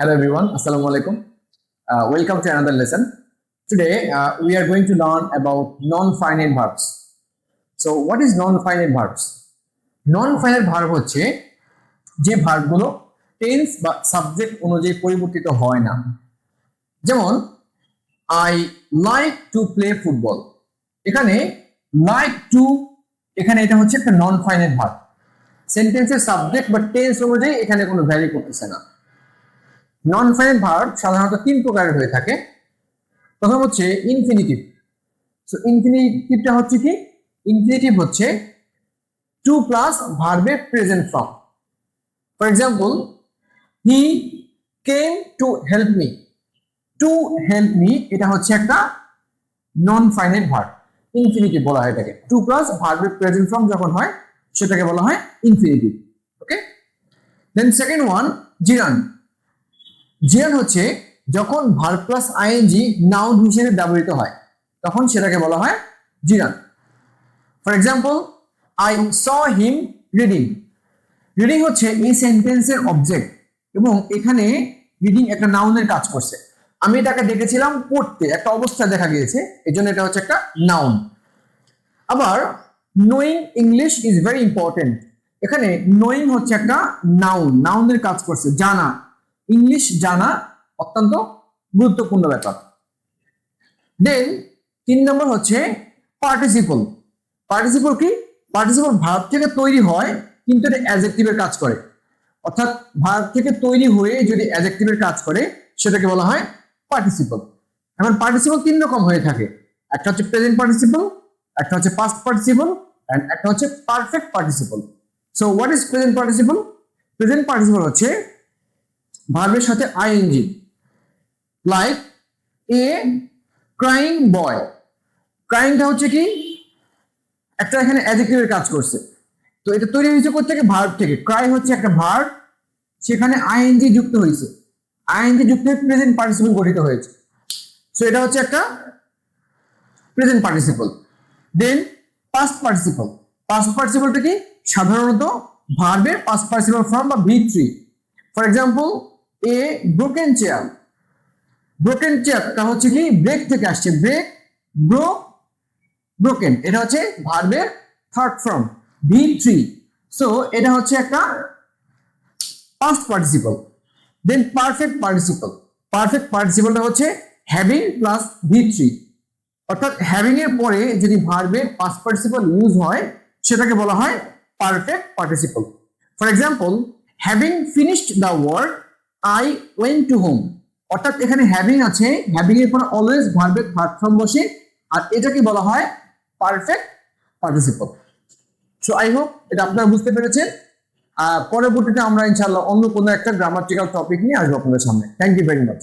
Hello everyone, Assalamu alaikum. Welcome to another lesson. Today we are going to learn about non-finite verbs. So what is non-finite verbs? Non-finite verb হচ্ছে যে ভার্বগুলো tense বা subject অনুযায়ী পরিবর্তিত হয় না। যেমন I like to play football. এখানে like to এখানে এটা হচ্ছে একটা non-finite verb. সেন্টেন্সের সাবজেক্ট বা টেন্স অনুযায়ী এখানে কোনো ভ্যারি করতেছে না। নন ফাইনাইট ভার্ব সাধারণত তিন প্রকারের হয়ে থাকে। প্রথম হচ্ছে ইনফিনিটিভ। সো ইনফিনিটিভটা হচ্ছে কি? ইনফিনিটিভ হচ্ছে টু প্লাস ভার্বের present form. For example, he came to help me. To help me এটা হচ্ছে একটা নন ফাইনাইট ভার্ব, ইনফিনিটিভ বলা হয় এটাকে। টু প্লাস ভার্বের প্রেজেন্ট ফর্ম যখন হয় সেটাকে বলা হয় ইনফিনিটিভ। ওকে, দেন সেকেন্ড ওয়ান জিরান। জিরান হচ্ছে যখন ভার্ব প্লাস আইএনজি নাউন হিসেবে ব্যবহৃত হয় তখন সেটাকে বলা হয় gerund. For example, I saw him reading. Reading হচ্ছে এই সেন্টেন্সের অবজেক্ট এবং এখানে রিডিং একটা নাউনের কাজ করছে। আমি এটাকে দেখেছিলাম পড়তে, একটা অবস্থা দেখা গিয়েছে, এই জন্য এটা হচ্ছে একটা নাউন। আবার knowing English is very important. এখানে নোয়িং হচ্ছে একটা নাউন, নাউনের কাজ করছে, জানা। ইংলিশ জানা অত্যন্ত গুরুত্বপূর্ণ ব্যাপার। দেন তিন নম্বর হচ্ছে পার্টিসিপল। পার্টিসিপল কি? পার্টিসিপল ভার্ব থেকে তৈরি হয় কিন্তু এটা অ্যাডজেক্টিভের কাজ করে। অর্থাৎ ভার্ব থেকে তৈরি হয়ে যদি অ্যাডজেক্টিভের কাজ করে সেটাকে বলা হয় পার্টিসিপল। এখন পার্টিসিপল তিন রকম হয়ে থাকে, একটা হচ্ছে প্রেজেন্ট পার্টিসিপল, একটা হচ্ছে পাস্ট পার্টিসিপল এন্ড একটা হচ্ছে perfect participle. So what is present participle? Present participle হচ্ছে ভার্বের সাথে আইএনজি, লাইক এ ক্রাইং বয়। ক্রাইংটা হচ্ছে কি? একটা এখানে অ্যাডজেক্টিভের কাজ করছে, তো এটা তৈরি হয়েছে কোথা থেকে? ভার্ব থেকে। ক্রাই হচ্ছে একটা ভার্ব, সেখানে আইএনজি যুক্ত হয়েছে, আইএনজি যুক্ত হয়ে প্রেজেন্ট পার্টিসিপল গঠিত হয়েছে। সো এটা হচ্ছে একটা present participle. Then past participle. Past পার্টিসিপলটা কি? সাধারণত ভার্বের পাস্ট পার্টিসিপল ফর্ম বা ভি3। For example, a broken chair. Broken চেয়ারটা হচ্ছে কি? ব্রেক থেকে আসছে, ব্রেক, ব্রোক, ব্রোকেন। এটা হচ্ছে ভার্বের থার্ড ফর্ম ভি3। সো এটা হচ্ছে একটা পাস্ট পার্টিসিপল। দেন পারফেক্ট পার্টিসিপল। পারফেক্ট পার্টিসিপলটা হচ্ছে হ্যাভিং প্লাস ভি3, অর্থাৎ হ্যাভিং এর পরে যদি ভার্বের পাস্ট পার্টিসিপল ইউজ হয় সেটাকে বলা হয় perfect participle. For example, having finished the work I went to home. অর্থাৎ এখানে হ্যাভিং আছে, হ্যাভিং এর পর অলওয়েজ ভার্বের থার্ড ফর্ম বসে, আর এটাকে বলা হয় perfect participle. So I hope এটা আপনারা বুঝতে পেরেছেন। পরবর্তীতে আমরা ইনশাআল্লাহ অন্য কোনো একটা গ্রামাটিক্যাল টপিক নিয়ে আসবো আপনাদের সামনে। Thank you very much.